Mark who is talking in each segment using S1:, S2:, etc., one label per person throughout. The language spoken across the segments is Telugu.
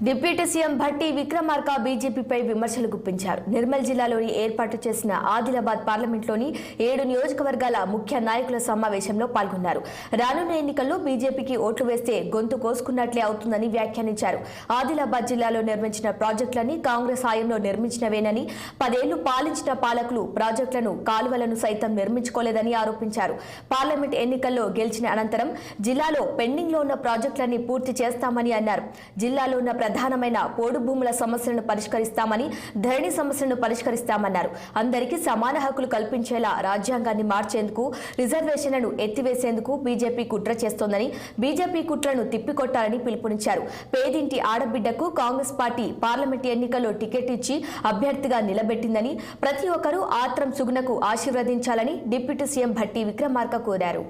S1: డిప్యూటీ సీఎం భట్టి విక్రమార్క బీజేపీపై విమర్శలు గుప్పించారు. నిర్మల్ జిల్లాలోని ఏర్పాటు చేసిన ఆదిలాబాద్ పార్లమెంట్లోని 7 నియోజకవర్గాల ముఖ్య నాయకుల సమావేశంలో పాల్గొన్నారు. రానున్న ఎన్నికల్లో బీజేపీకి ఓట్లు వేస్తే గొంతు కోసుకున్నట్లే అవుతుందని వ్యాఖ్యానించారు. ఆదిలాబాద్ జిల్లాలో నిర్మించిన ప్రాజెక్టులన్నీ కాంగ్రెస్ హయాంలో నిర్మించినవేనని, 10 ఏళ్లు పాలించిన పాలకులు ప్రాజెక్టులను, కాలువలను సైతం నిర్మించుకోలేదని ఆరోపించారు. పార్లమెంట్ ఎన్నికల్లో గెలిచిన అనంతరం జిల్లాలో పెండింగ్లో ఉన్న ప్రాజెక్టులన్నీ పూర్తి చేస్తామని అన్నారు. జిల్లాలో ఉన్న ప్రధానమైన పోడు భూముల సమస్యలను పరిష్కరిస్తామని, ధరణి సమస్యలను పరిష్కరిస్తామన్నారు. అందరికీ సమాన హక్కులు కల్పించేలా రాజ్యాంగాన్ని మార్చేందుకు, రిజర్వేషన్లను ఎత్తివేసేందుకు బీజేపీ కుట్ర చేస్తోందని, బీజేపీ కుట్రను తిప్పికొట్టాలని పిలుపునిచ్చారు. పేదింటి ఆడబిడ్డకు కాంగ్రెస్ పార్టీ పార్లమెంట్ ఎన్నికల్లో టికెట్ ఇచ్చి అభ్యర్థిగా నిలబెట్టిందని, ప్రతి ఒక్కరూ ఆత్రం సుగుణకు ఆశీర్వదించాలని డిప్యూటీ సీఎం భట్టి విక్రమార్క కోరారు.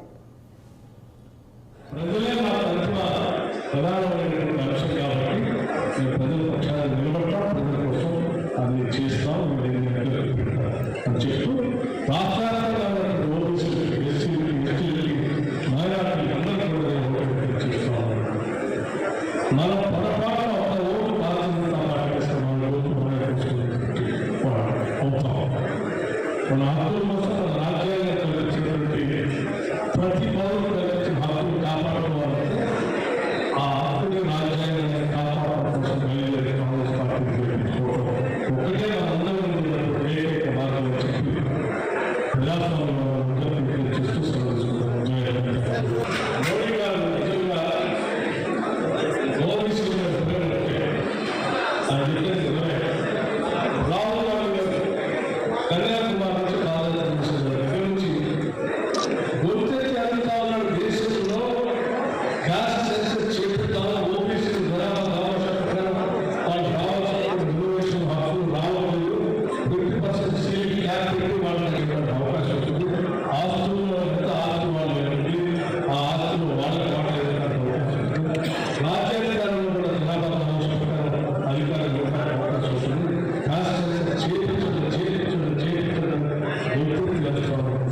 S2: ప్రజల పక్షాన్ని నిలబడటం, ప్రజల కోసం అది చేస్తాం అని చెప్తూ రాష్ట్రాల్లో ఓబీసీలకి, ఎస్సీలకి, ఎస్టీలకి, మైనారిటీలకి అందరికీ కూడా చేస్తాం. మనం పొరపాటున ఒక ఓటు భారతీయ జనతా పార్టీ వేస్తాం, మన ఓటు అవుతాం. మన